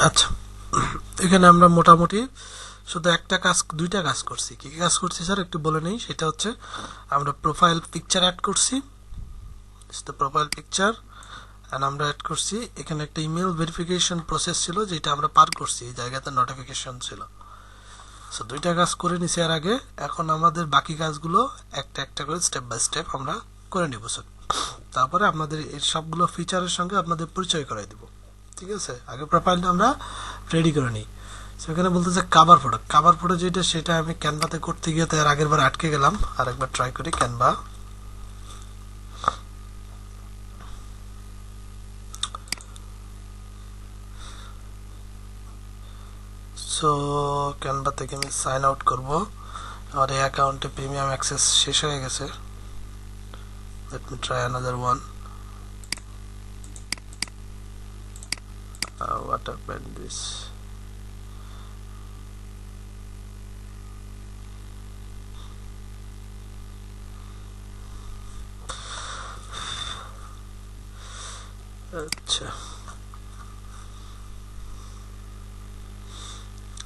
আচ্ছা, এখানে আমরা মোটামুটি শুধু একটা কাজ, দুইটা কাজ করছি। কি কি কাজ করছি স্যার একটু বলে নেই। সেটা হচ্ছে আমরা প্রোফাইল পিকচার অ্যাড করছি, প্রোফাইল পিকচার, এন্ড আমরা অ্যাড করছি এখানে একটা ইমেল ভেরিফিকেশন প্রসেস ছিল যেটা আমরা পার করছি, এই জায়গাতে নোটিফিকেশন ছিল। সো দুইটা কাজ করে নিছি এর আগে। এখন আমাদের বাকি কাজগুলো একটা একটা করে স্টেপ বাই স্টেপ আমরা করে নিব স্যার। তারপরে আপনাদের এই সবগুলো ফিচারের সঙ্গে আপনাদের পরিচয় করাই দিব। ঠিক আছে, আগে প্রোফাইলটা আমরা রেডি করে নিই। সেখানে বলতেছে কাভার ফটো, কাভার ফটো যেটা সেটা আমি ক্যানভাতে করতে গিয়ে তার আগের বার আটকে গেলাম। আর একবার ট্রাই করি ক্যানভা। সো ক্যানভা থেকে আমি সাইন আউট করব। আমার এই অ্যাকাউন্টে প্রিমিয়াম অ্যাক্সেস শেষ হয়ে গেছে। Let me try another one. What happened this? আচ্ছা,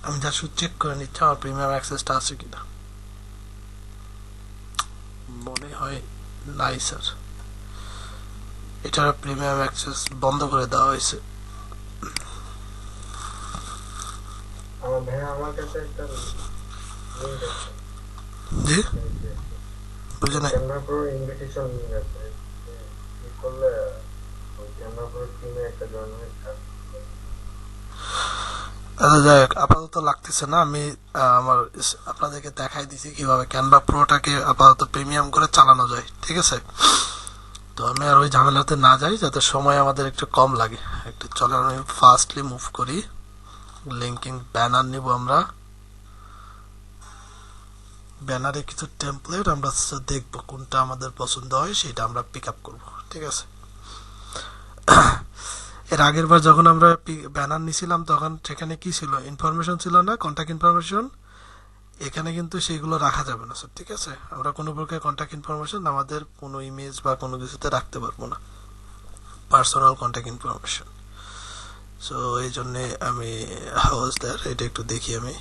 আমি যা শুধু চেক করে নিচ্ছি আমার প্রিমিয়াম অ্যাক্সেসটা আছে কিনা। মনে হয় নাই স্যার, এটার প্রিমিয়াম অ্যাক্সেস বন্ধ করে দেওয়া হয়েছে। জি বুঝে নাই। যাই হোক, আপাতত লাগতেছে না। আমি আমার আপনাদেরকে দেখাই দিছি কিভাবে ক্যানভা প্রোটাকে আপাতত প্রিমিয়াম করে চালানো যায়। ঠিক আছে, তো আমি আর ওই ঝামেলাতে না যাই যাতে সময় আমাদের একটু কম লাগে। একটু চলে আমি ফাস্টলি মুভ করি। লিঙ্কিং ব্যানার নিব আমরা। ব্যানারে কিছু টেমপ্লেট আমরা দেখবো কোনটা আমাদের পছন্দ হয়, সেটা আমরা পিক আপ করবো। ঠিক আছে, এর আগের বার যখন আমরা ব্যানার নিছিলাম তখন সেখানে কি ছিল, ইনফরমেশন ছিল না, কন্ট্যাক্ট ইনফরমেশন। এখানে কিন্তু সেগুলো রাখা যাবে না স্যার। ঠিক আছে, আমরা কোনো প্রকার কন্ট্যাক্ট ইনফরমেশন আমাদের কোনো ইমেজ বা কোনো কিছুতে রাখতে পারবো না, পার্সোনাল কন্ট্যাক্ট ইনফরমেশন। সো এই জন্যে আমি হাউস দ্যার এটা একটু দেখি আমি।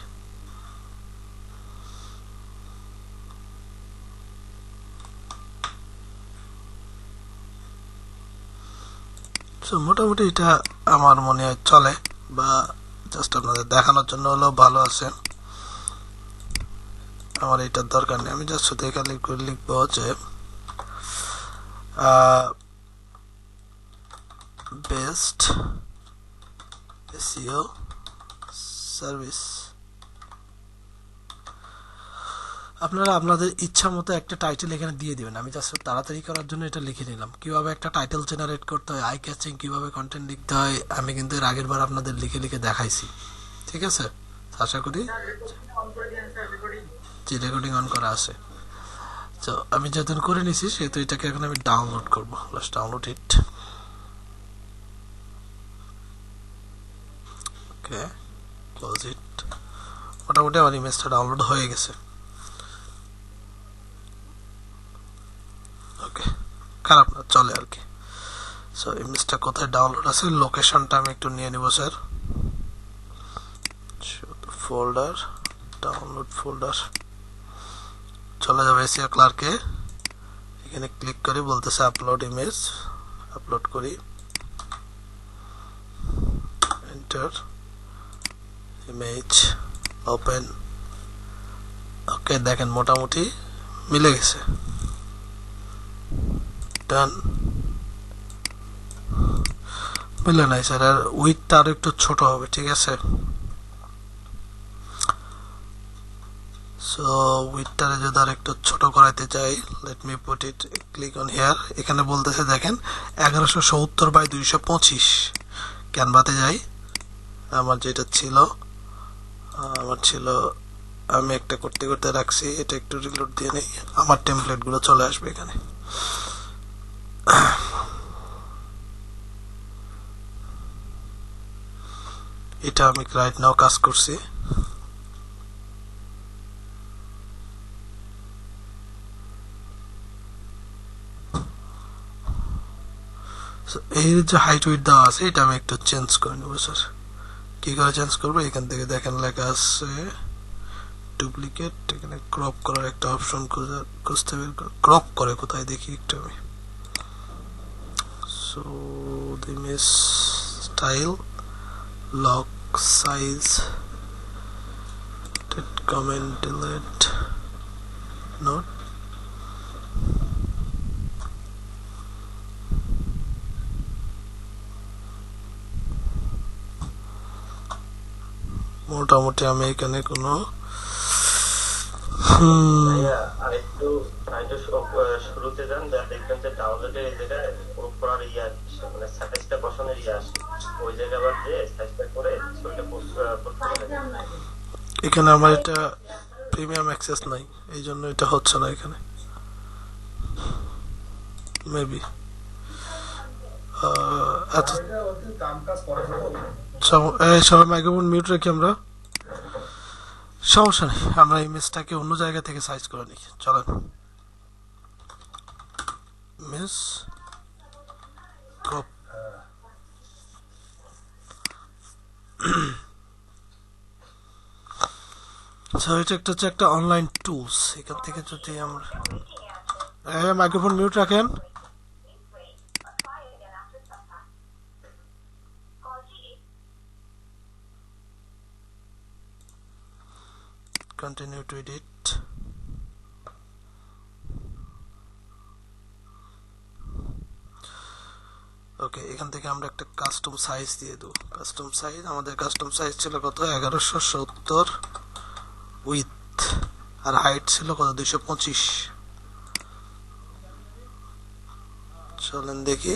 সো মোটামুটি এটা আমার মনে হয় চলে, বা জাস্ট আপনাদের দেখানোর জন্য হলেও ভালো আছে। আমার এটার দরকার নেই, আমি জাস্ট শুধু এখানে লিখবো যে বেস্ট এসইও সার্ভিস। আপনারা আপনাদের ইচ্ছা মতো একটা টাইটেল এখানে দিয়ে দিবেন। আমি জাস্ট তাড়াতাড়ি করার জন্য এটা লিখে নিলাম। কিভাবে একটা টাইটেল জেনারেট করতে হয়, আই ক্যাচিং কিভাবে কন্টেন্ট লিখতে হয়, আমি কিন্তু এর আগের বার আপনাদের লিখে লিখে দেখাইছি। ঠিক আছে, আশা করি যে রেকর্ডিং অন করা আছে। তো আমি যতদিন করে নিছি সেহেতু এটাকে এখন আমি ডাউনলোড করবো। জাস্ট ডাউনলোড ইট। ওকে, ক্লোজ ইট। মোটামুটি আমার ইমেজটা ডাউনলোড হয়ে গেছে। ওকে, খারাপ না, চলে আর কি। সো ইমেজটা কোথায় ডাউনলোড আছে, লোকেশনটা আমি একটু নিয়ে নিব স্যার। ফোল্ডার, ডাউনলোড ফোল্ডার, চলে যাবে এসিও ক্লার্কে। এখানে ক্লিক করি, বলতেছে আপলোড ইমেজ, আপলোড করি, এন্টার, ইমেজ, ওপেন। ওকে, দেখেন মোটামুটি মিলে গেছে। ডান। মিলে নাই স্যার, আর উইথটা আরো একটু ছোট হবে। ঠিক আছে, সো উইথটারে যদি আর একটু ছোট করাইতে চাই, let me put it, click on here. এখানে বলতেছে দেখেন 1170/225। ক্যানভাতে যাই, আমার যেটা ছিল, আমি একটা করতে করতে রাখছি, এটা একটু রিলোড দিয়ে নেই, আমার টেমপ্লেট গুলো চলে আসবে এখানে। এটা আমি রাইট নাও কাজ করছি। এই যে হাইট উইথ দেওয়া আছে এটা আমি একটু চেঞ্জ করে নেবো স্যার। কি করে চেঞ্জ করবো, এখান থেকে দেখেন লেখা আছে ডুপ্লিকেট, এখানে ক্রপ করার একটা অপশন খুঁজতে বের করে, ক্রপ করে কোথায় দেখি একটু আমি। So the image style, lock size, did comment delete not, মোটামুটি আমি এখানে কোনো শুরুতে যান, দেখবেন যে ডাউনলোডের এই জায়গায় করার মানে সাইজটা বসানোর আসে, ওই জায়গা আবার যে সাইজটা করে ছবিটা পোস্ট করতে হবে। এখানে আমার এটা প্রিমিয়াম অ্যাক্সেস নাই, এই জন্য এটা হচ্ছে না এখানে মেবি। সবাই মাইক্রোফোন মিউট রেখে আমরা, সমস্যা নেই, আমরা ইমেজটাকে অন্য জায়গা থেকে সাইজ করে নিই। চলেন ইমেজ ক্রপ, এটা একটা হচ্ছে একটা অনলাইন টুলস। এখান থেকে যদি আমরা মাইক্রোফোন মিউট রাখেন, continue to edit, ওকে। এখান থেকে আমরা একটা কাস্টম সাইজ দিয়ে দেবো। কাস্টম সাইজ, আমাদের কাস্টম সাইজ ছিল কত 1170 উইথ, আর হাইট ছিল কত 225। চলেন দেখি,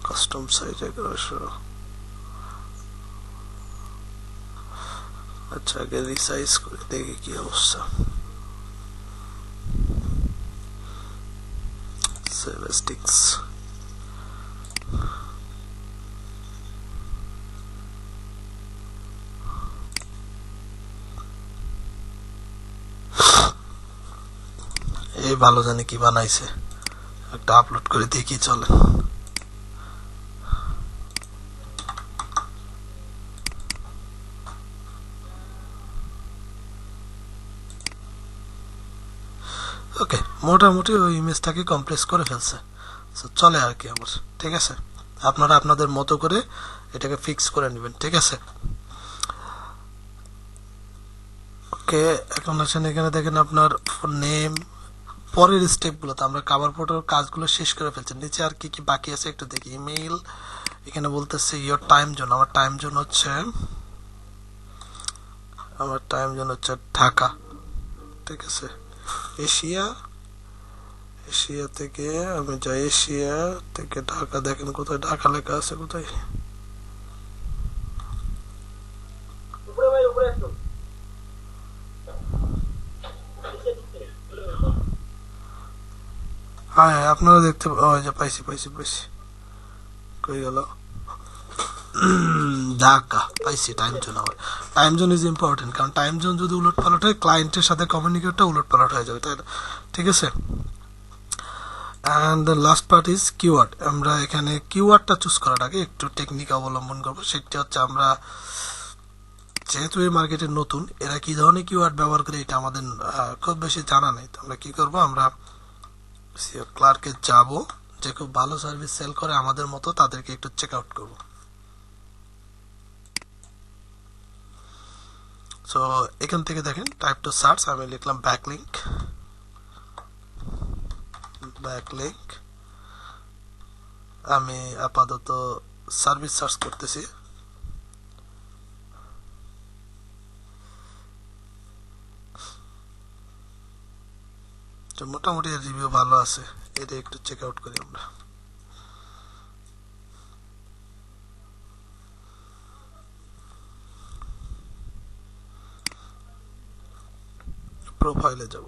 কাস্টম সাইজ 1100। আচ্ছা আগে রিসাইজ করে দেখি কি অবস্থা। সেভেস্টিক্স এই ভালো জানি কি বানাইছে, একটা আপলোড করে দেখি। চলে ওকে, মোটামুটি ওই ইমেজটাকে কমপ্রেস করে ফেলছে, চলে আর কি আমার। ঠিক আছে, আপনারা আপনাদের মতো করে এটাকে ফিক্স করে নেবেন। ঠিক আছে, ওকে। এখন আসেন এখানে দেখেন আপনার নেম, পরের স্টেপগুলোতে আমরা কাভার ফটোর কাজগুলো শেষ করে ফেলছি। নিচে আর কি কি বাকি আছে একটু দেখি। ইমেইল, এখানে বলতেছে ইয়োর টাইম জোন, আমার টাইম জোন হচ্ছে ঢাকা। ঠিক আছে, এশিয়া, এশিয়া থেকে আমি যাই, এশিয়া থেকে ঢাকা, দেখেন কোথায় ঢাকা লেখা আছে, কোথায়? হ্যাঁ আপনারা দেখতে পাইছি পাইছি পাইছি, কই গেল? ঢাকা পাইছি। টাইম জোন, আমার টাইম জোন ইজ ইম্পর্টেন্ট, কারণ টাইম জোন যদি উলট পালট হয় ক্লায়েন্টের সাথে কমিউনিকেটটা উলট পালট হয়ে যাবে, তাই না? ঠিক আছে, and the last part is keyword. আমরা এখানে কিওয়ার্ডটা চুজ করার আগে একটু টেকনিক অবলম্বন করবো। সেটা হচ্ছে আমরা যেহেতু এই মার্কেটে নতুন, এরা কি ধরনের কিওয়ার্ড ব্যবহার করে এটা আমাদের খুব বেশি জানা নেই। তো আমরা কি করবো, আমরা ক্লার্কে যাব, যে খুব ভালো সার্ভিস সেল করে আমাদের মতো, তাদেরকে একটু চেক আউট করবো। সো এখান থেকে দেখেন টাইপ টু সার্চ, আমি লিখলাম ব্যাকলিঙ্ক, ব্যাকলিঙ্ক। আমি আপাতত সার্ভিস সার্চ করতেছি। মোটামুটি রিভিউ ভালো আছে, এটা একটু চেক আউট করি আমরা। প্রোফাইলে যাব,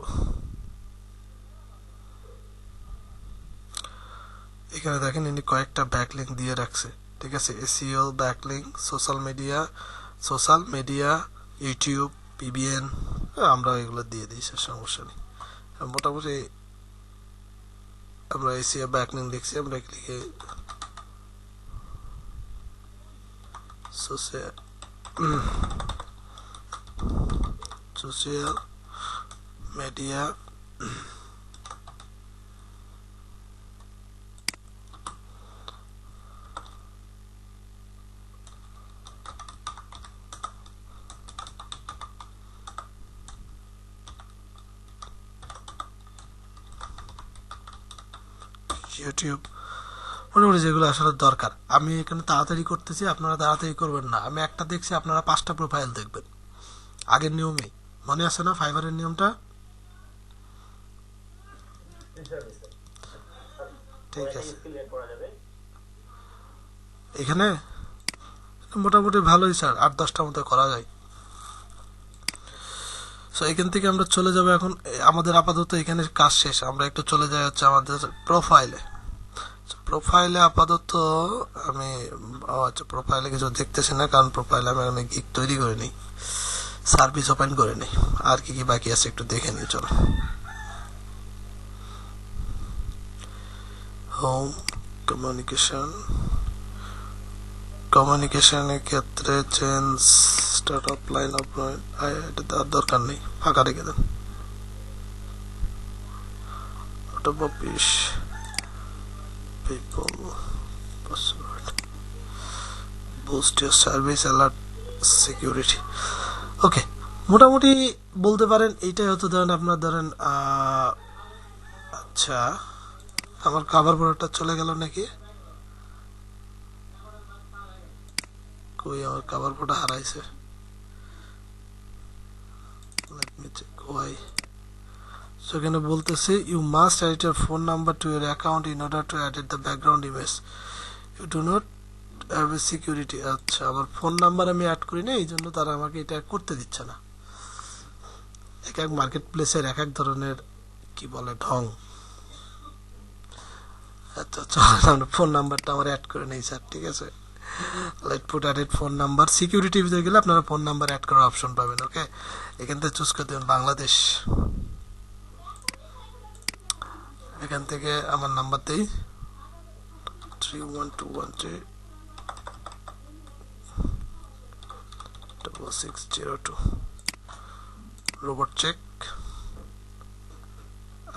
এখানে দেখেন ইনি কয়েকটা ব্যাকলিঙ্ক দিয়ে রাখছে। ঠিক আছে, SEO backlink, social media, YouTube, PBN, আমরা এগুলো দিয়ে দিই, সমস্যা নেই। মোটামুটি আমরা এসইও ব্যাকলিঙ্ক লিখছি, আমরা লিখে সোশ্যাল সোশ্যাল মিডিয়া ইউটিউব, মোটামুটি যেগুলো আসলে দরকার। আমি এখানে তাড়াতাড়ি করতেছি, আপনারা তাড়াতাড়ি করবেন না। আমি একটা দেখছি, আপনারা 5টা প্রোফাইল দেখবেন আগের নিয়মেই। মনে আছে না ফাইবারের নিয়মটা? ঠিক আছে, এখানে মোটামুটি ভালোই স্যার, 8-10টার মতো করা যায়। সো এখান থেকে আমরা চলে যাব এখন, আমাদের আপাতত এখানে কাজ শেষ। আমরা একটু চলে যাই হচ্ছে আমাদের প্রোফাইলে। প্রোফাইলে আপাতত আমি আচ্ছা, প্রোফাইলে কিছু দেখতেছি না, কারণ প্রোফাইলে আমি এখানে গিগ তৈরি করে নিই, সার্ভিস ওপেন করে নিই। আর কি কি বাকি আছে একটু দেখে নিই, চলো। হোম, কমিউনিকেশন, কমিউনিকেশনের ক্ষেত্রে change start up line off, এটা দেওয়ার দরকার নেই, ফাঁকা রেখে দেন। Auto publish people password boost your service alert security। Okay, মোটামুটি বলতে পারেন এইটাই হতো। ধরেন আপনার ধরেন আচ্ছা, আমার কাভার ফটোটা চলে গেল নাকি? কই আমার কাভার ফটো হারাইছে? let me check why। সেখানে বলতেছে you must add your phone number to your account in order to add the background image, you do not have a security. আচ্ছা, আমার ফোন নাম্বার আমি অ্যাড করি না, এই জন্য তারা আমাকে এটা করতে দিচ্ছে না। এক এক মার্কেট প্লেসের এক এক ধরনের কি বলে ঢং। আচ্ছা চলেন আমরা ফোন নাম্বারটা আমার অ্যাড করে নেই স্যার, ঠিক আছে। Let put added phone number. Security ভিতরে গেলে আপনারা ফোন নাম্বার অ্যাড করার অপশন পাবেন। ওকে, এখান থেকে চুজ করে দেবেন বাংলাদেশ। এখান থেকে আমার নাম্বার দেই 312136602 রোবট চেক।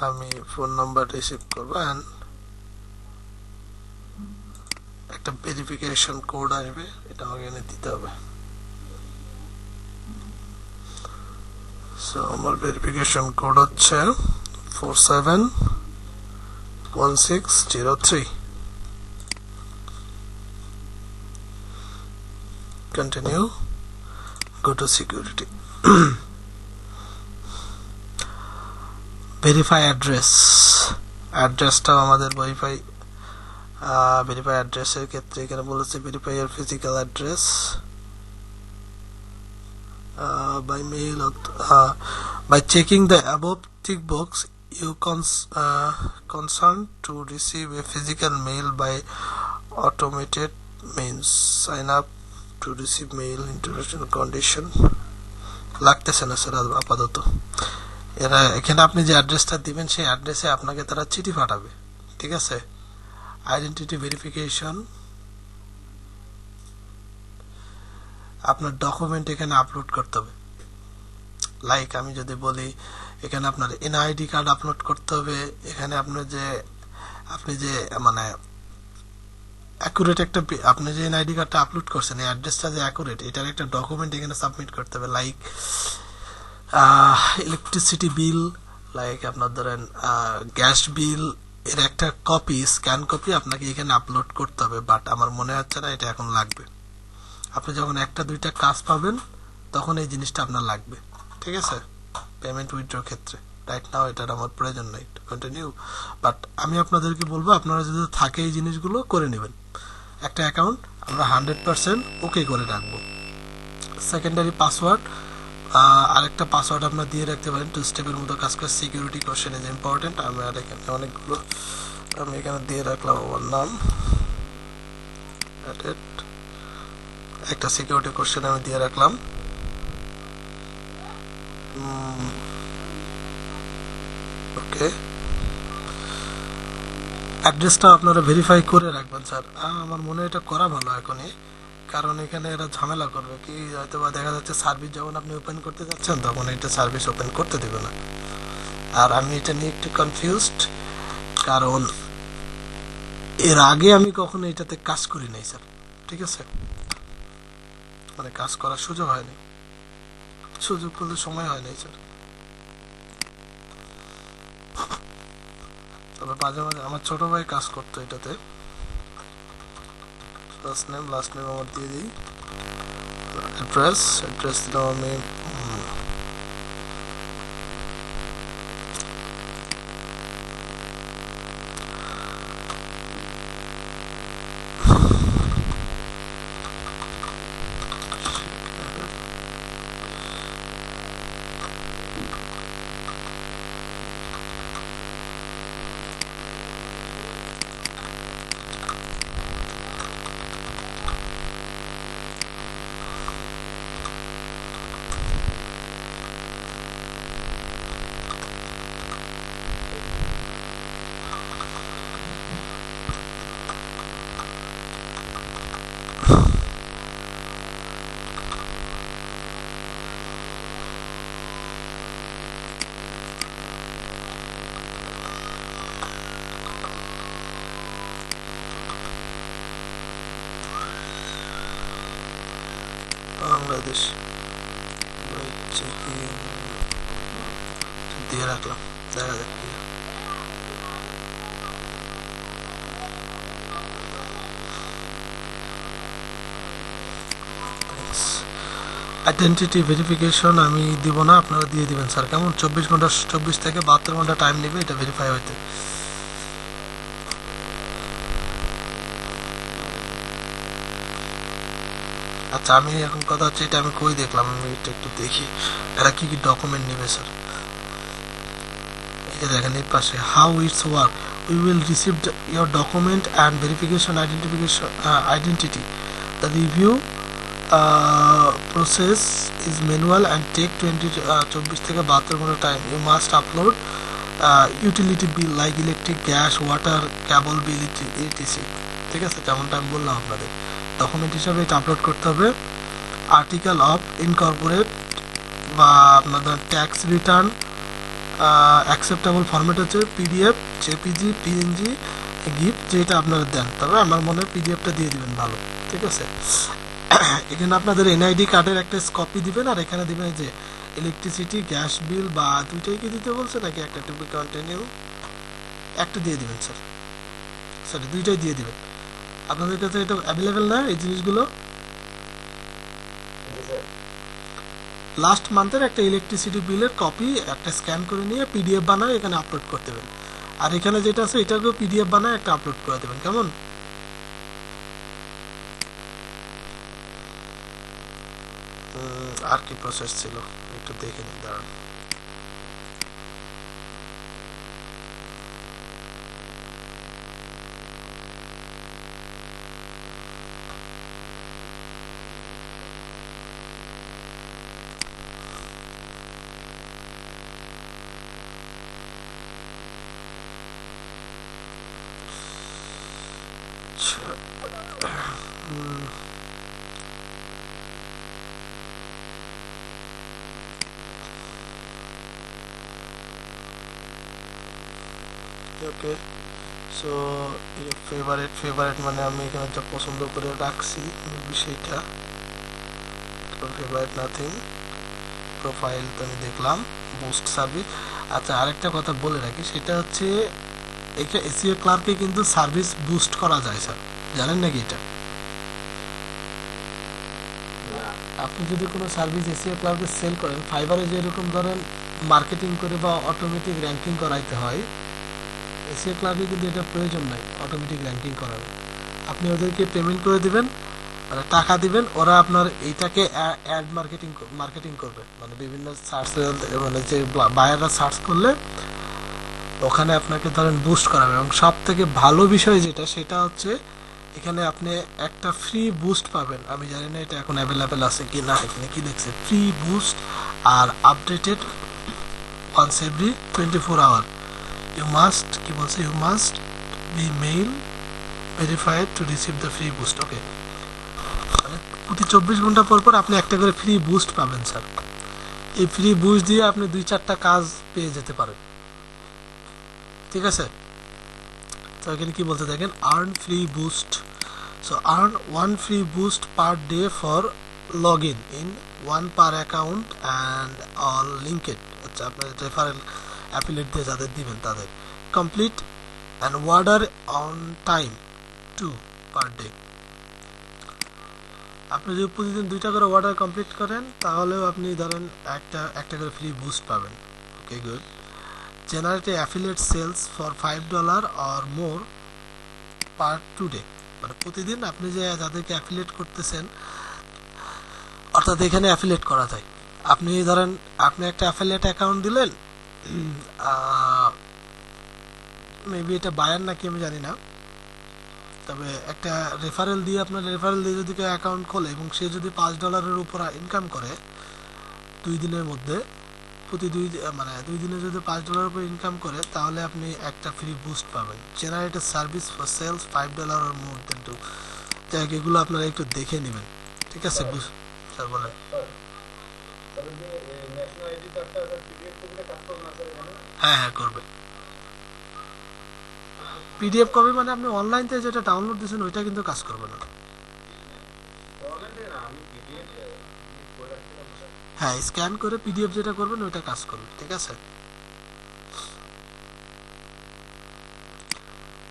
আমি ফোন নাম্বার রিসিভ করব, একটা ভেরিফিকেশন কোড আসবে, এটা আমাকে এনে দিতে হবে। সো আমার ভেরিফিকেশন কোড হচ্ছে 471603। Continue, go to security. Verify address, অ্যাড্রেসটাও আমাদের ভেরিফাই অ্যাড্রেসের ক্ষেত্রে এখানে বলেছে verify your physical address by mail by checking the above tick box you consent to receive a physical mail by automated means, sign up to receive mail, international condition লাগতেছে না sir আপাতত। এরা এখানে আপনি যে অ্যাড্রেসটা দিবেন সেই অ্যাড্রেসে আপনাকে তারা চিঠি পাঠাবে, ঠিক আছে। আইডেন্টিটি ভেরিফিকেশন, আপনার ডকুমেন্ট এখানে আপলোড করতে হবে। লাইক আমি যদি বলি এখানে আপনার এনআইডি কার্ড আপলোড করতে হবে। এখানে আপনি যে মানে অ্যাকুরেট একটা, আপনি যে এনআইডি কার্ডটা আপলোড করছেন এই অ্যাড্রেসটা যে অ্যাকুরেট, এটার একটা ডকুমেন্ট এখানে সাবমিট করতে হবে। লাইক ইলেকট্রিসিটি বিল, লাইক আপনার ধরেন গ্যাস বিল, এর একটা কপি, স্ক্যান কপি আপনাকে এখানে আপলোড করতে হবে। বাট আমার মনে হচ্ছে না এটা এখন লাগবে। আপনি যখন একটা দুইটা কাজ পাবেন তখন এই জিনিসটা আপনার লাগবে, ঠিক আছে, পেমেন্ট উইথড্র ক্ষেত্রে। রাইট নাও এটার আমার প্রয়োজন নেই, কন্টিনিউ। বাট আমি আপনাদেরকে বলবো আপনারা যদি থাকে এই জিনিসগুলো করে নেবেন। একটা অ্যাকাউন্ট আমরা 100% ওকে করে রাখবো। সেকেন্ডারি পাসওয়ার্ড, আরেকটা পাসওয়ার্ড আপনার দিয়ে রাখতে পারেন, 2 স্টেপের মতো কাজ করে। Security question is important. আমি আর এখানে অনেকগুলো আমি এখানে দিয়ে রাখলাম আমার নাম, একটা সিকিউরিটি কোশ্চেন আমি দিয়ে রাখলাম। ওকে, অ্যাড্রেসটা আপনারা ভেরিফাই করে রাখবেন স্যার। আমার মনে হয় এটা করা ভালো এখনই। কারণ এখানে এরা ঝামেলা করবে কি, হয়তো বা দেখা যাচ্ছে সার্ভিস যখন আপনি ওপেন করতে যাচ্ছেন তখন এটা সার্ভিস ওপেন করতে দেবে না। আর আমি এটা নিয়ে একটু কনফিউজড, কারণ এর আগে আমি কখনো এটাতে কাজ করি নাই স্যার, ঠিক আছে, মানে কাজ করার সুযোগ হয়নি, সুযোগ করলে সময় হয় নাই স্যার। তবে মাঝে মাঝে আমার ছোট ভাই কাজ করতো এটাতে। ফার্স্ট নেম লাস্ট নেম আমার দিয়ে দিই, অ্যাড্রেস দিলাম আমি বাংলাদেশ দিয়ে রাখলাম, দেখা যাক কি হয়। আইডেন্টিটি ভেরিফিকেশন আমি দিব না, আপনারা দিয়ে দিবেন স্যার, কেমন? 24 থেকে 72 ঘন্টা টাইম নেবে এটা ভেরিফাই হইতে। আচ্ছা, আমি এখন কথা হচ্ছে এটা আমি কই দেখলাম, আমি এটা একটু দেখি এরা কি কি ডকুমেন্ট নেবে স্যার। এই যে দেখেন এই পাশে how it's work, we will receive your document and verification identity, the review process is manual and take 24 থেকে 72 ঘন্টা time. You must upload utility bill like electric, gas, water, cable bill etc, ঠিক আছে, যেমনটা আমি বললাম আপনাদের document হিসাবে এটা আপলোড করতে হবে। আর্টিকেল অফ ইনকর্পোরেট বা আপনাদের ট্যাক্স রিটার্ন, অ্যাকসেপ্টেবল ফরম্যাট হচ্ছে পিডিএফ, জেপিজি, পিএনজি, গিফট যেটা আপনারা দেন, তবে আমার মনে হয় পিডিএফটা দিয়ে দিবেন ভালো, ঠিক আছে। এখানে আপনাদের এনআইডি কার্ডের একটা কপি দিবেন, আর এখানে দিবেন যে ইলেকট্রিসিটি, গ্যাস বিল, বা দুইটাই কি দিতে বলছে নাকি একটা টু বি কন্টিনিউ, একটা দিয়ে দিবেন স্যার, সরি দুইটাই দিয়ে দিবেন। আপনাদের কাছে এটা অ্যাভেলেবেল না এই জিনিসগুলো? লাস্ট মান্থের একটা ইলেকট্রিসিটি বিলের কপি একটা স্ক্যান করে নিয়ে পিডিএফ বানায় এখানে আপলোড করতে দেবেন, আর এখানে যেটা আছে এটাকেও পিডিএফ বানায় একটা আপলোড করে দেবেন, কেমন? আর কি প্রসেস ছিল একটু দেখে নিন, দাঁড়ান। ওকে, সো ফেভারিট মানে আমি এখানে একটা পছন্দ করে রাখছি বিষয়টা, ফেভারিট নাথিং, প্রোফাইল তো আমি দেখলাম, বুস্ট সার্ভিস। আচ্ছা, আরেকটা কথা বলে রাখি, সেটা হচ্ছে এখানে এসইও ক্লার্কে কিন্তু সার্ভিস বুস্ট করা যায় স্যার, জানেন নাকি এটা? আপনি যদি কোনো সার্ভিস এসইও ক্লার্কে সেল করেন, ফাইবারে যেরকম ধরেন মার্কেটিং করে বা অটোমেটিক র্যাঙ্কিং করাইতে হয়, এসইও ক্লার্কে কিন্তু এটা প্রয়োজন নাই অটোমেটিক র্যাঙ্কিং করানো। আপনি ওদেরকে পেমেন্ট করে দিবেন, মানে টাকা দিবেন, ওরা আপনার এইটাকে অ্যাড মার্কেটিং করবে, মানে বিভিন্ন সার্চ, মানে যে বায়াররা সার্চ করলে ওখানে আপনাকে ধরেন বুস্ট করাবে। এবং সব থেকে ভালো বিষয় যেটা, সেটা হচ্ছে এখানে আপনি একটা ফ্রি বুস্ট পাবেন, আমি জানি না এটা এখন অ্যাভেলেবেল আছে কি না, এখানে কি দেখছে ফ্রি বুস্ট আর updated once every 24 hour. You must কি বলছে, you must be mail verified to receive the free boost. Okay, মানে প্রতি 24 ঘন্টা পর পর আপনি একটা করে ফ্রি বুস্ট পাবেন স্যার। এই ফ্রি বুস্ট দিয়ে আপনি 2-4টা কাজ পেয়ে যেতে পারেন, ঠিক আছে। তো এখানে কি বলতে দেখেন, earn free boost. So earn 1 free boost per day for log in 1 per account and all linked. আচ্ছা, আপনার রেফারেল অ্যাফিলিয়েট দিয়ে যাদের দিবেন তাদের। Complete and order on time 2 per day. আপনি যদি প্রতিদিন 2টা করে অর্ডার কমপ্লিট করেন তাহলেও আপনি ধরেন একটা করে ফ্রি বুস্ট পাবেন। Okay, good. Generate affiliate sales for $5 or more per today. মানে প্রতিদিন আপনি যে যাদেরকে অ্যাফিলিয়েট করতেছেন, অর্থাৎ এখানে অ্যাফিলিয়েট করা যায়। আপনি ধরেন আপনি একটা অ্যাফিলিয়েট অ্যাকাউন্ট দিলেন, মেবি এটা বায়ার নাকি আমি জানি না, তবে একটা রেফারেল দিয়ে আপনার রেফারেল দিয়ে যদি কেউ অ্যাকাউন্ট খোলে এবং সে যদি $5 উপর ইনকাম করে 2 দিনের মধ্যে, প্রতি 2 দিনে যদি $5 উপর ইনকাম করে, তাহলে আপনি একটা ফ্রি বুস্ট পাবেন। Generate service for sales $5 or more then 2। যাই এগুলো আপনারা একটু দেখে নেবেন, ঠিক আছে। স্যার বলেন। হ্যাঁ হ্যাঁ, করবে। পিডিএফ কপি মানে আপনি অনলাইন থেকে যেটা ডাউনলোড দিয়েছেন ওইটা কিন্তু কাজ করবে না। হ্যাঁ, স্ক্যান করে পিডিএফ যেটা করবেন ওইটা কাজ করবে, ঠিক আছে।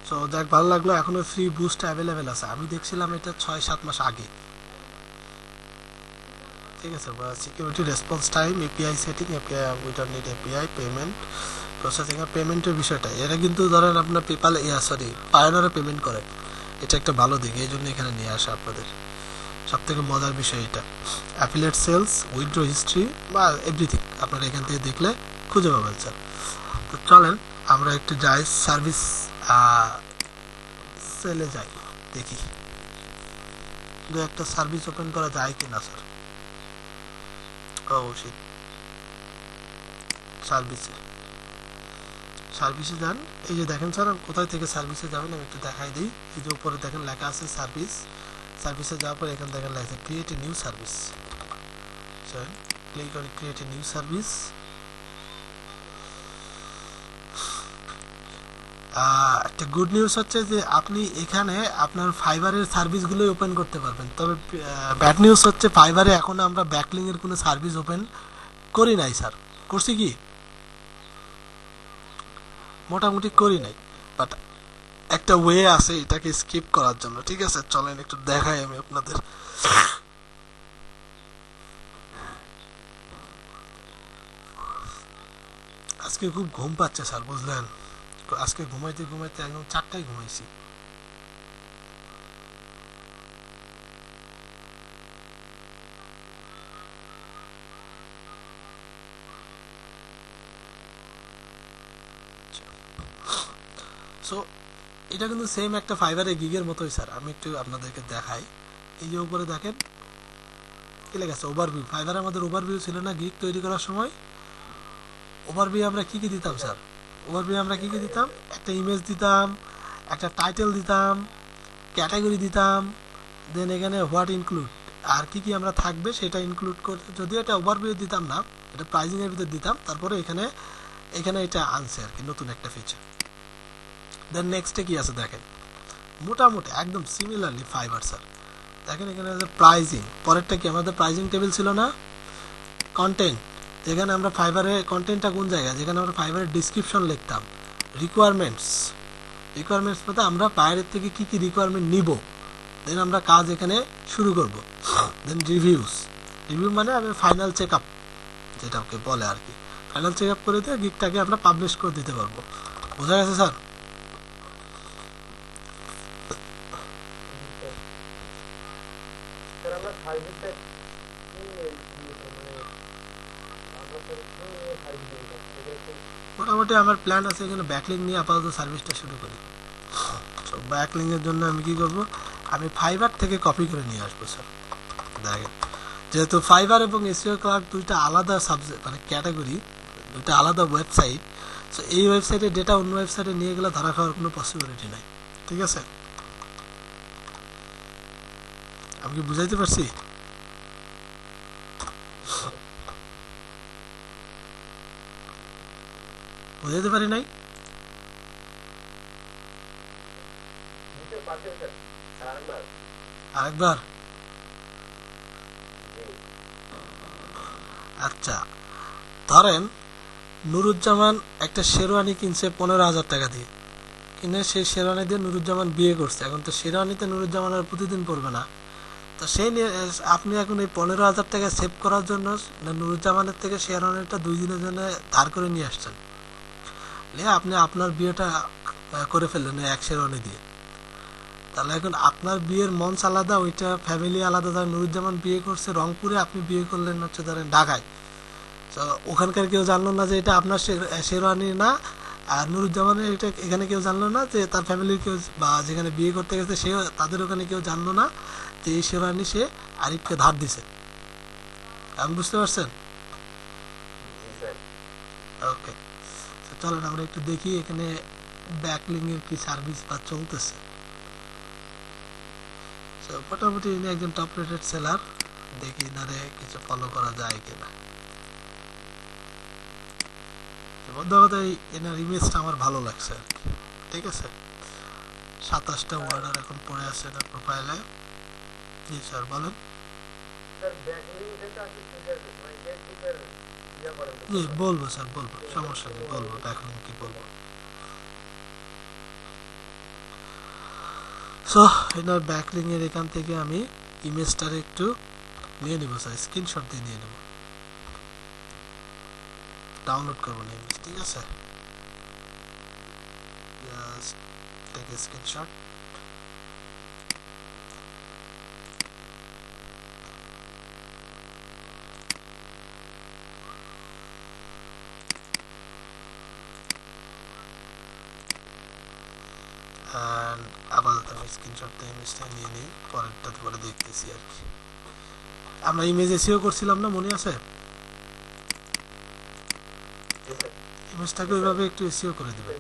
সো দেখ, ভালো লাগলো। এখনো ফ্রি বুস্ট অ্যাভেলেবেল আছে, আমি দেখছিলাম এটা 6-7 মাস আগে, ঠিক আছে। Security response time, API setting, API without need API, payment processing আর পেমেন্টের বিষয়টা, এরা কিন্তু ধরেন আপনার পেপাল পায়োনিয়ারে পেমেন্ট করে, এটা একটা ভালো দিক, এই জন্য এখানে নিয়ে আসা আপনাদের। সব থেকে মজার বিষয় এটা। অ্যাফিলিয়েট সেলস, উইথড্র হিস্ট্রি বা এভরিথিং আপনারা এখান থেকে দেখলে খুঁজে পাবেন স্যার। তো চলেন আমরা একটু যাই সার্ভিস সেলে যাই, দেখি দু একটা সার্ভিস ওপেন করা যায় কিনা স্যার। অবশ্যই সার্ভিসে যান। এই যে দেখেন স্যার, কোথায় থেকে সার্ভিসে যাবেন আমি একটু দেখাই দিই। এই যে উপরে দেখেন লেখা আছে সার্ভিসে যাওয়ার পর এখানে দেখেন লেখা আছে create a new service. Click করে ক্রিয়েট এ নিউ সার্ভিস। একটা গুড নিউজ হচ্ছে যে আপনি এখানে আপনার ফাইবারের সার্ভিসগুলোই ওপেন করতে পারবেন, তবে ব্যাড নিউজ হচ্ছে ফাইবারে এখন আমরা ব্যাকলিংয়ের কোনো সার্ভিস ওপেন করি নাই স্যার। করছি কি, মোটামুটি করি নাই, বাট একটা ওয়ে আছে এটাকে স্কিপ করার জন্য, ঠিক আছে। চলেন একটু দেখাই আমি আপনাদের। আজকে খুব ঘুম পাচ্ছে স্যার, বুঝলেন। আজকে ঘুমাইতে ঘুমাইতে একদম 4টায় ঘুমাইছি। সো এটা কিন্তু সেম একটা ফাইবারের গিগের মতোই স্যার, আমি একটু আপনাদেরকে দেখাই। এই যে উপরে দেখেন কি লেখা আছে, ওভারভিউ। ফাইবারে আমাদের ওভারভিউ ছিল না গিগ তৈরি করার সময়। ওভারভিউ আমরা কি কি দিতাম স্যার, ওভারভিউ আমরা কি কি দিতাম, একটা ইমেজ দিতাম, একটা টাইটেল দিতাম, ক্যাটাগরি দিতাম, দেন এখানে হোয়াট ইনক্লুড আর কি কি আমরা থাকবে সেটা ইনক্লুড করে, যদিও এটা ওভারভিউ দিতাম না, এটা প্রাইজিং এর ভিতরে দিতাম। তারপরে এখানে এটা আনছে আর কি নতুন একটা ফিচার। দেন নেক্সটে কি আছে দেখেন, মোটামুটি একদম সিমিলারলি ফাইবার স্যার। দেখেন এখানে আছে প্রাইজিং, পরেরটা কি আমাদের প্রাইজিং টেবিল ছিল না, কন্টেন্ট, যেখানে আমরা ফাইবারে কন্টেন্টটা কোন জায়গায়, যেখানে আমরা ফাইবারের ডিসক্রিপশন লিখতাম। রিকোয়ারমেন্টস মধ্যে আমরা বাইরের থেকে কি কি রিকোয়ারমেন্ট নিব, দেন আমরা কাজ এখানে শুরু করব। দেন রিভিউ মানে আমি ফাইনাল চেক আপ যেটাকে বলে আর কি, ফাইনাল চেক আপ করে দিয়ে গিগটাকে আমরা পাবলিশ করে দিতে পারবো। বোঝা গেছে স্যার? মোটামুটি আমার প্ল্যান আছে এখানে ব্যাকলিং নিয়ে আপাতত সার্ভিসটা শুরু করি। তো ব্যাকলিং এর জন্য আমি কি করব, আমি ফাইবার থেকে কপি করে নিয়ে আসবো স্যার। দেখেন যেহেতু ফাইবার এবং এসইও ক্লার্ক দুইটা আলাদা সাবজেক্ট মানে ক্যাটাগরি, দুইটা আলাদা ওয়েবসাইট, সো এই ওয়েবসাইটের ডেটা অন্য ওয়েবসাইটে নিয়ে গেলে ধরা খাওয়ার কোনো পসিবিলিটি নাই, ঠিক আছে। আমি কি বুঝাইতে পারছি? বুঝাতে পারি নাই? আরেকবার? আচ্ছা, ধরেন নুরুজ্জামান একটা শেরওয়ানি কিনছে 15,000 টাকা দিয়ে, কিনে সেই শেরওয়ানি দিয়ে নুরুজ্জামান বিয়ে করছে। এখন তো শেরওয়ানিতে নুরুজ্জামান আর প্রতিদিন পড়বে না, তো সেই নিয়ে আপনি এখন এই 15,000 টাকা সেভ করার জন্য নুরুজ্জামানের থেকে শেরওয়ানিটা 2 দিনের জন্য ধার করে নিয়ে আসছেন, নিয়ে আপনি আপনার বিয়েটা করে ফেললেন এক শেরওয়ানি দিয়ে। তাহলে এখন আপনার বিয়ের মঞ্চ আলাদা, ওইটা ফ্যামিলি আলাদা। ধরেন নুরুজ্জামান বিয়ে করছে রংপুরে, আপনি বিয়ে করলেন হচ্ছে ধরেন ঢাকায়, তো ওখানকার কেউ জানলো না যে এটা আপনার শেরওয়ানি না। আর নুরুজ্জামানের এটা এখানে কেউ জানলো না, যে তার ফ্যামিলির কেউ বা যেখানে বিয়ে করতে গেছে সে তাদের ওখানে কেউ জানলো না যে এই শেরওয়ানি সে আরিফকে ধার দিছে। আপনি বুঝতে পারছেন? ওকে, চলেন আমরা একটু দেখি এখানে ব্যাকলিং এর কি সার্ভিস বা চলতেছে। মোটামুটি ইনি একজন টপ রেটেড সেলার, দেখি ইনারে কিছু ফলো করা যায় কিনা। বন্ধু কথা এনার ইমেজটা আমার ভালো লাগছে আর কি। ঠিক আছে, 27টা অর্ডার এখন পড়ে আছে এনার প্রোফাইলে। জি স্যার বলেন। জি বলবো স্যার, বলবো, সমস্যা নেই, বলবো, ব্যাকলিং কি বলবো। সো এনার ব্যাকলিং এর এখান থেকে আমি ইমেজটার একটু নিয়ে নিব স্যার, স্ক্রিনশট দিয়ে নিয়ে নেব, ডাউনলোড করবো না ইমেজ। ঠিক আছে, জাস্ট টেক এ স্ক্রিনশট। আপাতত আমি স্ক্রিনশট দিয়ে ইমেজটা নিয়ে নিই, পরেরটা পরে দেখতেছি আর কি। আমরা ইমেজ এসিও করছিলাম না, মনে আছে? ইমেজটাকে ওইভাবে একটু এসিও করে দিবেন।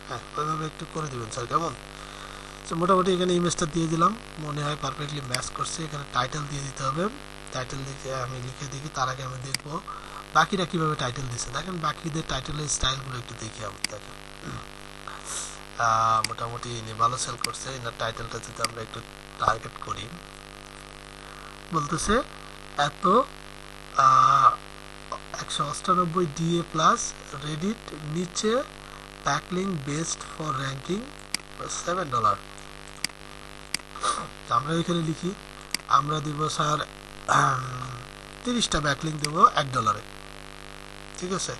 হ্যাঁ, ওইভাবে একটু করে দিবেন স্যার, কেমন? তো মোটামুটি এখানে ইমেজটা দিয়ে দিলাম, মনে হয় পারফেক্টলি ম্যাচ করছে। এখানে টাইটেল দিয়ে দিতে হবে, টাইটেল লিখে আমি লিখে দেখি, তার আগে আমি দেখবো বাকিরা কিভাবে টাইটেল দিচ্ছে। দেখেন বাকিদের টাইটেলের স্টাইলগুলো একটু দেখি আমি। দেখেন মোটামুটি ইনি ভালো সেল করছে। এনার টাইটেলটা যদি আমরা একটু টার্গেট করি, বলতেছে এত 198 DA প্লাস রেডিট নিচে ব্যাকলিং বেস্ট ফর র্যাঙ্কিং $7। আমরা এখানে লিখি, আমরা দিব স্যার 30টা ব্যাকলিং দেব $1। ঠিক আছে,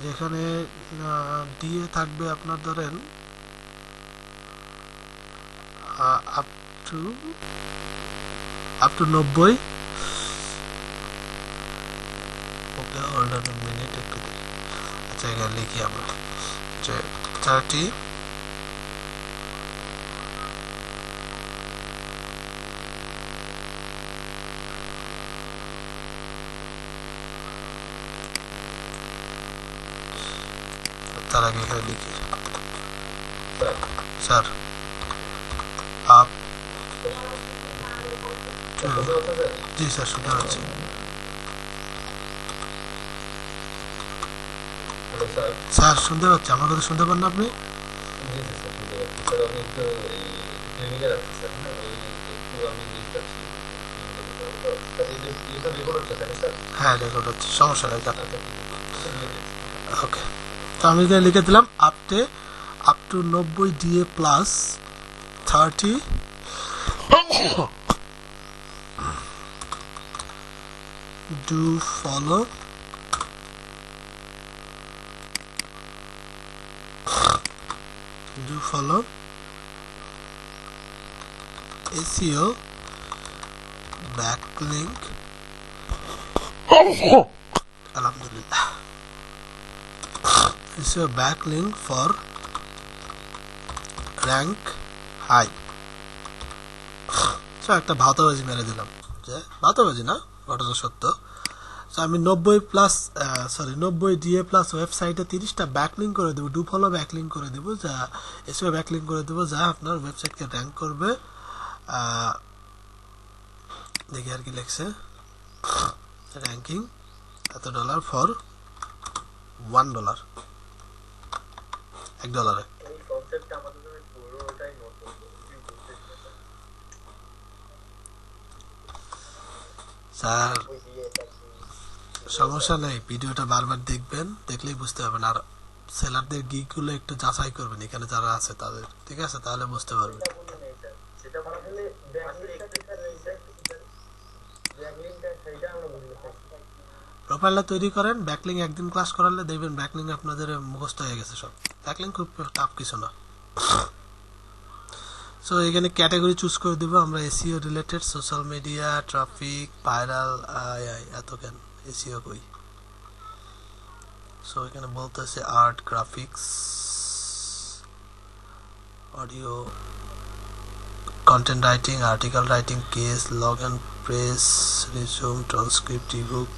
যেখানে ডিএ থাকবে আপনার ধরেন up to 90। Okay, hold on minute, একটু দেখি। আচ্ছা, এখানে লিখি আমরা যে 30 তার আগে এখানে লিখি স্যার আপ জি স্যার শুনতে পাচ্ছি। স্যার শুনতে পাচ্ছি, আমার কথা শুনতে পান না আপনি? হ্যাঁ রেকর্ড হচ্ছে, সমস্যা নেই। ওকে, তো আমি এখানে লিখে দিলাম up to 90 DA plus 30 do follow SEO backlink alhamdulillah SEO backlink for rank high। So একটা ভাতাবাজি মেরে দিলাম, যে ভাতাবাজি না, ঘটনা সত্য। আমি 90 DA প্লাস ওয়েবসাইটে 30টা ব্যাকলিং করে দেবো, ডু ফলো ব্যাকলিং করে দেবো, যা এসিও ব্যাকলিং করে দেবো, যা আপনার ওয়েবসাইটকে র্যাঙ্ক করবে। দেখি আর কি লেখছে, র্যাঙ্কিং $এত ফর $1। $1 এই কনসেপ্টটা আমাদের জন্য পুরোটাই নতুন, কিছুই বুঝতেছি না স্যার। ওই যে এটা কি সমস্যা নেই, ভিডিওটা বারবার দেখবেন, দেখলেই বুঝতে পারবেন। আর সেলারদের গিকগুলো একটু যাচাই করবেন এখানে যারা আছে তাদের, ঠিক আছে? তাহলে বুঝতে পারবেন। সেটা বললেন এই স্যার, সেটা বলা হলে ব্যাকলিংকটা সেইটা আমরা বুঝতে পারছি। প্রোফাইলটা তৈরি করেন, ব্যাকলিং একদিন ক্লাস করালে দেখবেন ব্যাকলিং আপনাদের মুখস্থ হয়ে গেছে সব। ব্যাকলিং খুব টাফ কিছু না। সো এখানে ক্যাটাগরি চুজ করে দেবো আমরা, SEO related, social media, traffic, viral, এত কেন এসইও কই। সো এখানে বলতেছে art, graphics, audio, content writing, article writing, case, log and press, resume, transcript, ebook,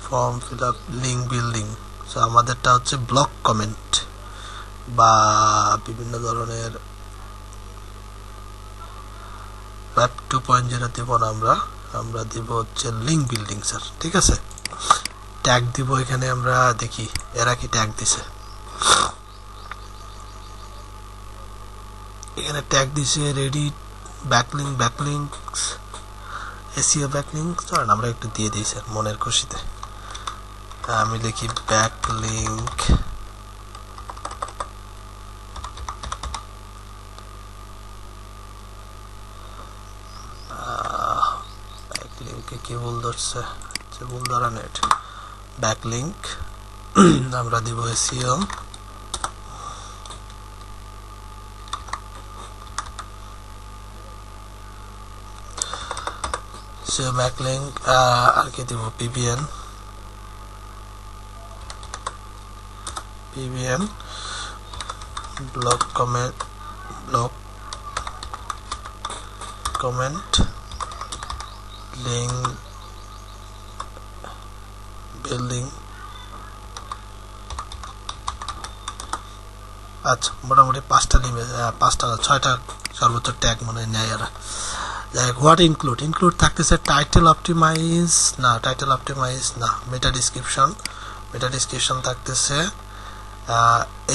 form fill up, link building. So আমাদেরটা হচ্ছে ব্লগ কমেন্ট বা বিভিন্ন ধরনের ওয়েব 2.0 দিব না আমরা দিব হচ্ছে লিঙ্ক বিল্ডিং স্যার, ঠিক আছে? ট্যাগ দিব এখানে, আমরা দেখি এরা কি ট্যাগ দিছে। এখানে ট্যাগ দিছে রেডি, ব্যাকলিংকস, এসইও ব্যাকলিংকস। ধরেন আমরা একটু দিয়ে দিই স্যার মনের খুশিতে। আমি লিখি ব্যাকলিংক, ব্যাকলিংকে কি ভুল ধরছে, যে ভুল ধরা নেট, ব্যাকলিংক আমরা দিব এসইও, এসইও ব্যাকলিংক। আর কি দিব, PBN, blog comment, link building. আচ্ছা, মোটামুটি 5টা নিবে, 5টা না 6টা সর্বোচ্চ ট্যাগ মনে নেয় এরা। যাই হোক, হোয়াট ইনক্লুড থাকতেছে টাইটেল অপটিমাইজ না, মেটা ডিসক্রিপশন থাকতেছে,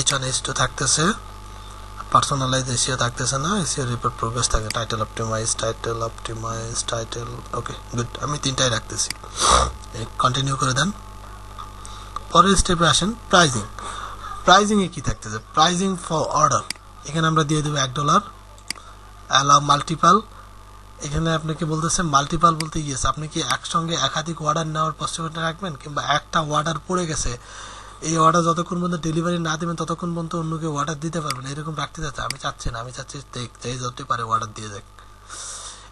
H1 H2 থাকতেছে, পার্সোনালাইজ এসইও থাকতেছে না, এসইও রিপোর্ট প্রোগ্রেস থাকে, টাইটেল অপটিমাইজ, ওকে গুড। আমি 3টাই রাখতেছি, কন্টিনিউ করে দেন। পরের স্টেপে আসেন, প্রাইজিং এ কি থাকতেছে, প্রাইজিং ফর অর্ডার। এখানে আমরা দিয়ে দেবো $1, অ্যালাউ মাল্টিপাল। এখানে আপনাকে বলতেছে মাল্টিপাল বলতে ইয়েস, আপনি কি একসঙ্গে একাধিক অর্ডার নেওয়ার পসিবিলিটি রাখবেন, কিংবা একটা অর্ডার পড়ে গেছে, এই অর্ডার যতক্ষণ পর্যন্ত ডেলিভারি না দেবেন ততক্ষণ পর্যন্ত অন্য কেউ অর্ডার দিতে পারবেন, এরকম রাখতে চাচ্ছে? আমি চাচ্ছি না, আমি চাচ্ছি যে যতই পারে অর্ডার দিয়ে যাক।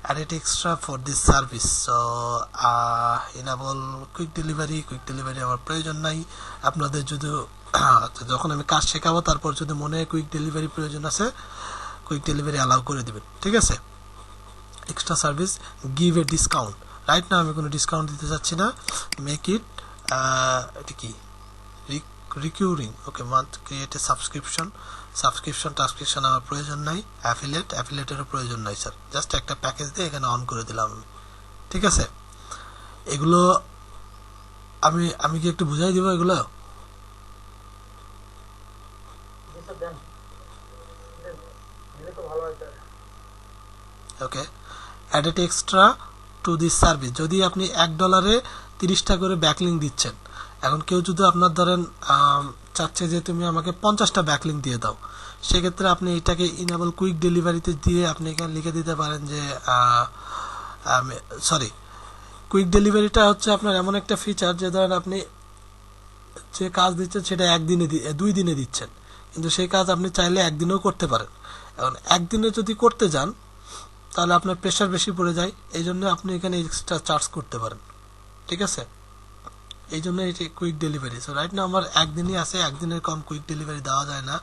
added extra for this service, so enable quick delivery আমার প্রয়োজন নাই। আপনাদের যদি যখন আমি কাজ শেখাবো তারপর যদি মনে হয় কুইক ডেলিভারি প্রয়োজন আছে, কুইক ডেলিভারি অ্যালাউ করে দিবেন, ঠিক আছে? Extra service, give a discount. Right না আমি কোনো ডিসকাউন্ট দিতে চাচ্ছি না, মেক ইট এটা কি রিকিউরিং, ওকে মান্থ, ক্রিয়েট এ সাবস্ক্রিপশন আমার প্রয়োজন নাই। অ্যাফিলিয়েটেরও প্রয়োজন নাই স্যার, জাস্ট একটা প্যাকেজ দিয়ে এখানে অন করে দিলাম আমি, ঠিক আছে? এগুলো আমি কি একটু বুঝাই দিব এগুলো? Okay, added extra to this service. যদি আপনি $1 30টা করে ব্যাকলিং দিচ্ছেন, এখন কেউ যদি আপনার ধরেন চাচ্ছে যে তুমি আমাকে 50টা ব্যাকলিং দিয়ে দাও, সেক্ষেত্রে আপনি এটাকে ইনেবল কুইক ডেলিভারিতে দিয়ে আপনি এখানে লিখে দিতে পারেন যে কুইক ডেলিভারিটা হচ্ছে আপনার এমন একটা ফিচার যে ধরেন আপনি যে কাজ দিচ্ছেন সেটা 2 দিনে দিচ্ছেন, কিন্তু সেই কাজ আপনি চাইলে 1 দিনেও করতে পারেন। এখন 1 দিনে যদি করতে যান তাহলে আপনার প্রেশার বেশি পড়ে যায়, এই জন্য আপনি এখানে এক্সট্রা চার্জ করতে পারেন, ঠিক আছে? এই জন্য এটি কুইক ডেলিভারি। সো রাইট না আমার 1 দিনই আছে, 1 দিনের কম কুইক ডেলিভারি দেওয়া যায় না,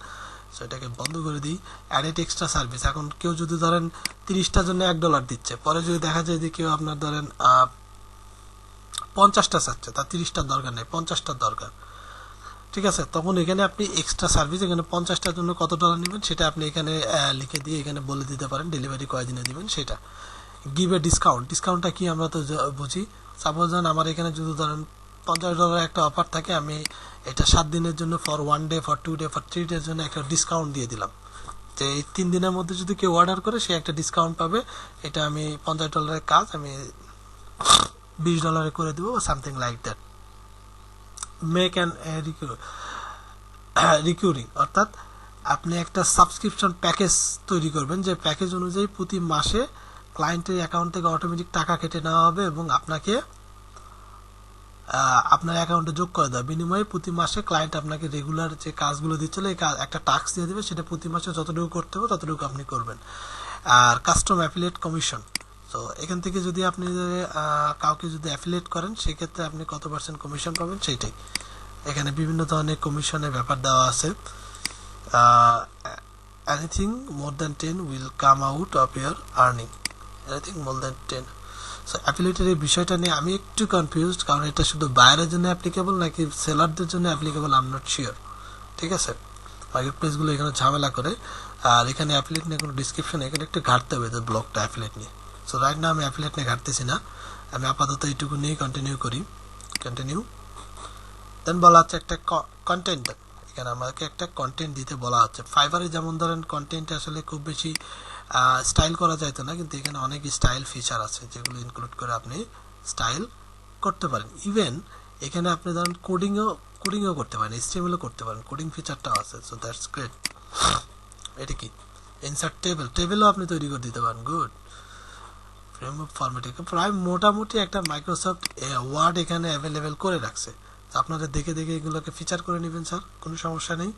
সো এটাকে বন্ধ করে দিই। অ্যাডেড এক্সট্রা সার্ভিস, এখন কেউ যদি ধরেন 30টার জন্য $1 দিচ্ছে, পরে যদি দেখা যায় যে কেউ আপনার ধরেন 50টা চাচ্ছে, তার 30টার দরকার নেই, 50টার দরকার, ঠিক আছে? তখন এখানে আপনি এক্সট্রা সার্ভিস, এখানে 50টার জন্য কত $, নেবেন সেটা আপনি এখানে লিখে দিয়ে এখানে বলে দিতে পারেন, ডেলিভারি কয়দিনে দিবেন সেটা। গিভ এ ডিসকাউন্টটা কি আমরা তো বুঝি। সাপোজ আমার এখানে যদি ধরেন $50 একটা অফার থাকে, আমি এটা 7 দিনের জন্য, for 1 day, for 2 day, for 3 ডের জন্য একটা ডিসকাউন্ট দিয়ে দিলাম, যে এই 3 দিনের মধ্যে যদি কেউ অর্ডার করে সে একটা ডিসকাউন্ট পাবে। এটা আমি $50 কাজ আমি $20 করে দেবো, something like that. Make an recurring, অর্থাৎ আপনি একটা সাবস্ক্রিপশন প্যাকেজ তৈরি করবেন, যে প্যাকেজ অনুযায়ী প্রতি মাসে ক্লায়েন্টের অ্যাকাউন্ট থেকে অটোমেটিক টাকা কেটে নেওয়া হবে এবং আপনাকে আপনার অ্যাকাউন্টে যোগ করে দেওয়া, বিনিময়ে প্রতি মাসে ক্লায়েন্ট আপনাকে রেগুলার যে কাজগুলো দিচ্ছিল এই একটা টাস্ক দিয়ে দেবে, সেটা প্রতি মাসে যতটুকু করতে হবে ততটুকু আপনি করবেন। আর কাস্টম অ্যাফিলিয়েট কমিশন, তো এখান থেকে যদি আপনি কাউকে যদি অ্যাফিলিয়েট করেন সেক্ষেত্রে আপনি কত % কমিশন পাবেন সেইটাই। এখানে বিভিন্ন ধরনের কমিশনের ব্যাপার দেওয়া আছে। Anything more than 10 will come out of your earning, anything more than 10। So অ্যাফিলিয়েটের এই বিষয়টা নিয়ে আমি একটু কনফিউজড, কারণ এটা শুধু বায়ারের জন্য অ্যাপ্লিকেবল নাকি সেলারদের জন্য applicable, I am not sure. ঠিক আছে, মার্কেট প্লেসগুলো এখানে ঝামেলা করে। আর এখানে অ্যাফিলিয়েট নিয়ে কোনো ডিসক্রিপশন এখানে একটু ঘাটতে হবে, যে ব্লগটা অ্যাফিলিয়েট নিয়ে। সো রাইট না আমি অ্যাফিলিয়েট নিয়ে ঘাটতেছি না, আমি আপাতত এইটুকু নিয়ে কন্টিনিউ করি। কন্টিনিউ দেন বলা হচ্ছে একটা কন্টেন্ট, এখানে আমাকে একটা কন্টেন্ট দিতে বলা হচ্ছে। ফাইবারে যেমন ধরেন কন্টেন্ট আসলে খুব বেশি স্টাইল করা যাইতো না, কিন্তু এখানে অনেক স্টাইল ফিচার আছে যেগুলো ইনক্লুড করে আপনি স্টাইল করতে পারেন। ইভেন এখানে আপনি ধরেন কোডিংও করতে পারেন, HTML ও করতে পারেন, কোডিং ফিচারটাও আছে। So that's great. এটা কি ইনসার্ট টেবিলও আপনি তৈরি করে দিতে পারেন। গুড। ফ্রেমওয়ার্ক ফরম্যাটিং প্রায় মোটামুটি একটা মাইক্রোসফট ওয়ার্ড এখানে অ্যাভেলেবেল করে রাখছে। আপনাদের দেখে দেখে এগুলোকে ফিচার করে নেবেন স্যার, কোনো সমস্যা নেই।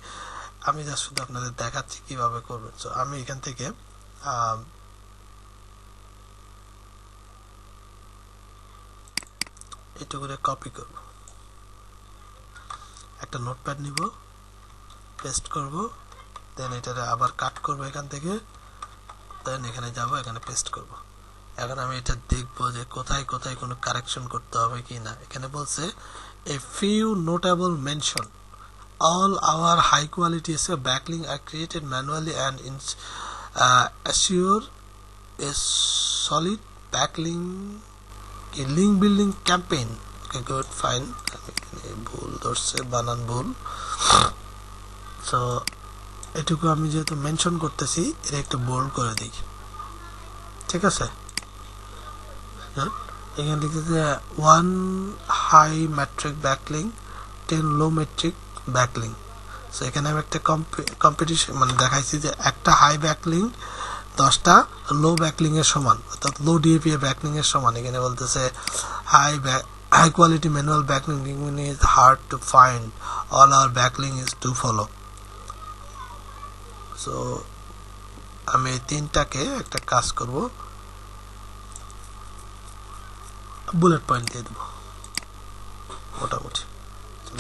আমি জাস্ট শুধু আপনাদের দেখাচ্ছি কিভাবে করবেন। সো আমি এখান থেকে একটু করে কপি করব, একটা নোটপ্যাড নিব, পেস্ট করব, দেন এটা আবার কাট করব এখান থেকে, দেন এখানে যাব, এখানে পেস্ট করব। এখন আমি এটা দেখব যে কোথায় কোথায় কোনো কারেকশন করতে হবে কি না। এখানে বলছে a few notable mention, all our high quality SEO backlink are created manually and assure a solid backlink link building campaign. Okay, good, fine. ভুল ধরছে, বানান ভুল। সো এটুকু আমি যেহেতু মেনশন করতেছি, এটা একটু বোল্ড করে দিই। ঠিক আছে, এখানে লিখেছে 1 হাই ম্যাট্রিক ব্যাকলিং, 10 লো ম্যাট্রিক ব্যাকলিং। সো এখানে আমি একটা কম্পিটিশন মানে দেখাইছি যে একটা হাই ব্যাকলিং 10টা লো ব্যাকলিং এর সমান, অর্থাৎ লো ডিএপি ব্যাকলিং এর সমান। এখানে বলতেছে high quality manual backlink is hard to find, all our backlink is to follow. So আমি এই তিনটাকে একটা কাজ করব, বুলেট পয়েন্ট দিয়ে দেবো মোটামুটি।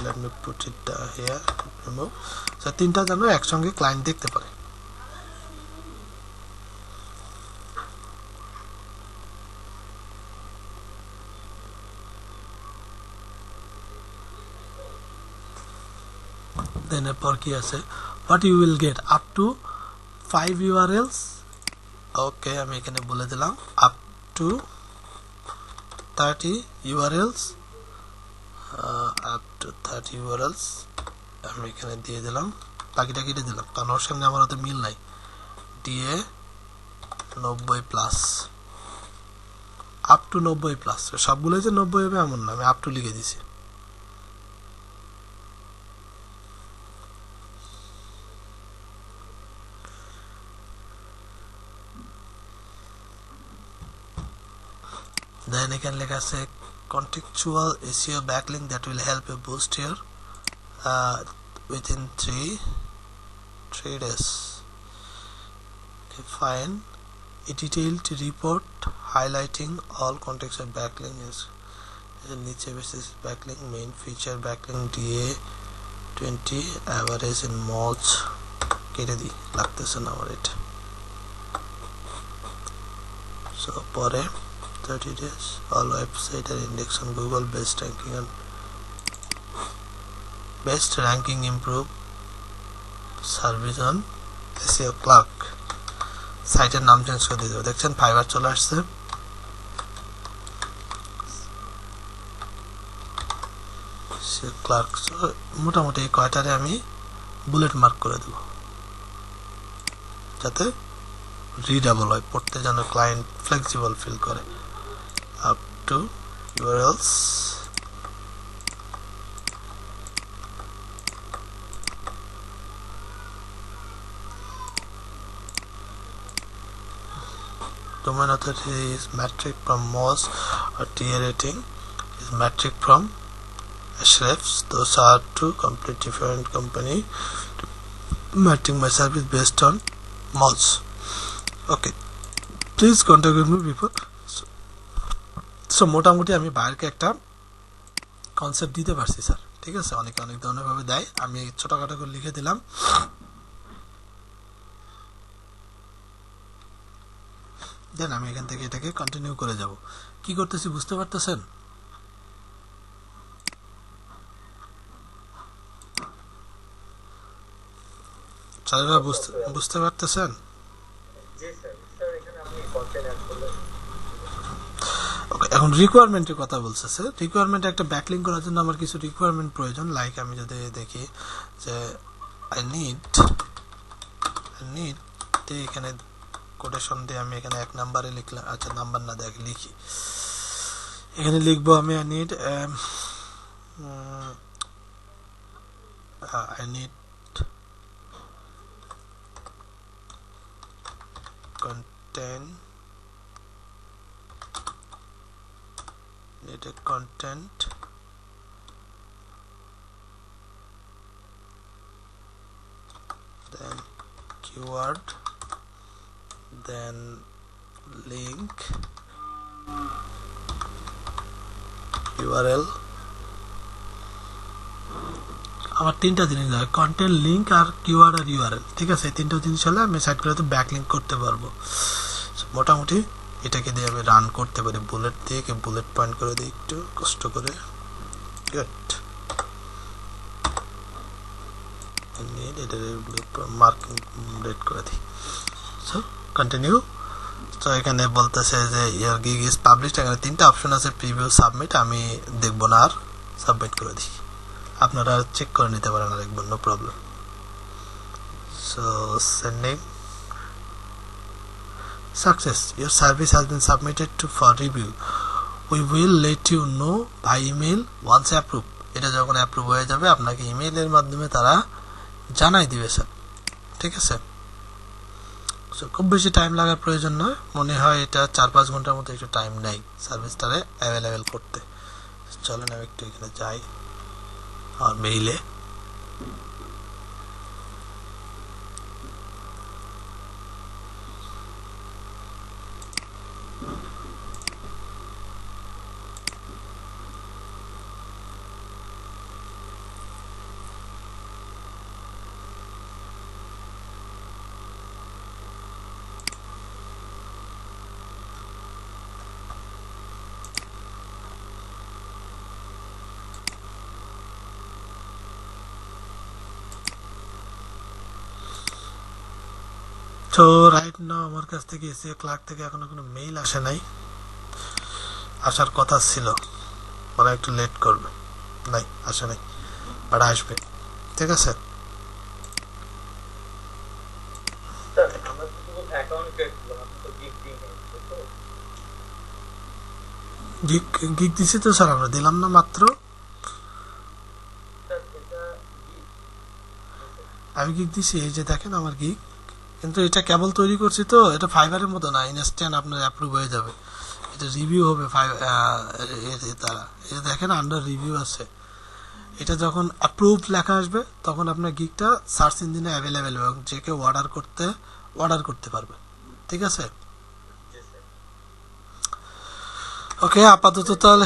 let me put it here, remove. So তিনটা যেন একসঙ্গে ক্লায়েন্ট দেখতে পারে। দেন এরপর কি আছে, what you will get up to 5 URLs। ওকে, আমি এখানে বলে দিলাম up to 30 URLs, up to 30 URLs আমি এখানে দিয়ে দিলাম, বাকিটা কেটে দিলাম কারণ ওর সঙ্গে আমার হাতে মিল নাই। দিয়ে 90+, up to 90+, সবগুলোই যে 90 হবে এমন না, আমি up to লিখে দিছি। দেন এখানে লেখা আছে contextual SEO backlink that will help you boost your within 3 days. Okay, fine. A detailed report highlighting all contextual backlink is niche basis backlink, main feature backlink, DA20, average in mods কেটে দিই, লাগতেছে না আমার এটা। So পরে 30 days, all website are indexed on Google, best ranking improve, service on SEO clerk, সাইটের নাম change করে দিতে হবে। দেখছেন ফাইবার চলে আসছে। সে ক্লার্ক মোটামুটি এই কয়টারে আমি বুলেট মার্ক করে দেব যাতে রিডেবল হয়, পড়তে যেন ক্লায়েন্ট ফ্লেক্সিবল ফিল করে। Up to URLs domain authority is metric from MOZ or tier rating is metric from Ahrefs. Those are two complete different company. Metric my service based on MOZ. Okay, please contact me before. So মোটামুটি আমি বাইরকে একটা concept দিতে পারছি sir, ঠিক আছে। অনেক অনেক ধরনের ভাবে দেয়, আমি ছোটখাটো করে লিখে দিলাম। দেন আমি এখান থেকে এটাকে কন্টিনিউ করে যাব। কি করতেছি বুঝতে পারতেছেন? স্যার বুঝতে পারতেছেন? জি স্যার। স্যার এখানে আপনি কন্টেন্ট অ্যাড করলেন। ওকে, এখন রিকোয়ারমেন্টের কথা বলছে স্যার। রিকোয়ারমেন্ট একটা ব্যাকলিংক করার জন্য আমার কিছু রিকোয়ারমেন্ট প্রয়োজন। লাইক আমি যদি দেখি যে আই নিড এখানে কোটেশন দিয়ে আমি এখানে 1 নম্বরে লিখলাম। আচ্ছা, নাম্বার না দেখ লিখি, এখানে লিখবো আমি I need content, needed content, then keyword, then link, URL। আমার তিনটা জিনিস লাগে, কন্টেন্ট, লিঙ্ক আর কিওয়ার্ড আর ইউআরএল, ঠিক আছে। এই তিনটা জিনিস হলে আমি সাইট করে ব্যাকলিংক করতে পারবো। মোটামুটি এটাকে দিয়ে আমি রান করতে পারি। বুলেট দিয়ে বুলেট পয়েন্ট করে দিই একটু কষ্ট করে। গুড, এটা মার্কিং রেড করে দিই। So continue. তো এখানে বলতেছে যে ইয়ার গিগ ইজ পাবলিশড। এখানে তিনটা অপশন আছে, প্রিভিউ, সাবমিট। আমি দেখবো না, আর সাবমিট করে দিই। আপনারা চেক করে নিতে পারেন আরেকবার, no problem. So sending success, your service has been submitted to for review, we will let you know by email once approve. এটা যখন অ্যাপ্রুভ হয়ে যাবে আপনাকে ইমেইলের মাধ্যমে তারা জানাই দিবে স্যার, ঠিক আছে। সো খুব বেশি টাইম লাগার প্রয়োজন নয়, মনে হয় এটা 4-5 ঘন্টার মতো একটু টাইম নেই সার্ভিসটারে অ্যাভেলেবেল করতে। চলেন আমি একটু এখানে যাই আর মেইলে। তো রাইট নাও আমার কাছ থেকে এসিএ ক্লার্ক থেকে এখনো কোনো মেইল আসে নাই। আসার কথা ছিল, ওরা একটু লেট করবে। নাই, আসে নাই, বাট আসবে, ঠিক আছে। গিগ দিছি তো স্যার, আমরা দিলাম না মাত্র। আমি গিগ দিছি, এই যে দেখেন আমার গিগ। কিন্তু এটা কেবল তৈরি করছি তো, এটা ফাইবারের মতো না ইনস্ট্যান্ট আপনার অ্যাপ্রুভ হয়ে যাবে। এটা রিভিউ হবে তারা, এটা দেখেন আন্ডার রিভিউ আছে। এটা যখন অ্যাপ্রুভ লেখা আসবে তখন আপনার গিগটা সার্চ ইঞ্জিনে অ্যাভেলেবেল এবং যে কেউ অর্ডার করতে পারবে, ঠিক আছে। ওকে, আপাতত তাহলে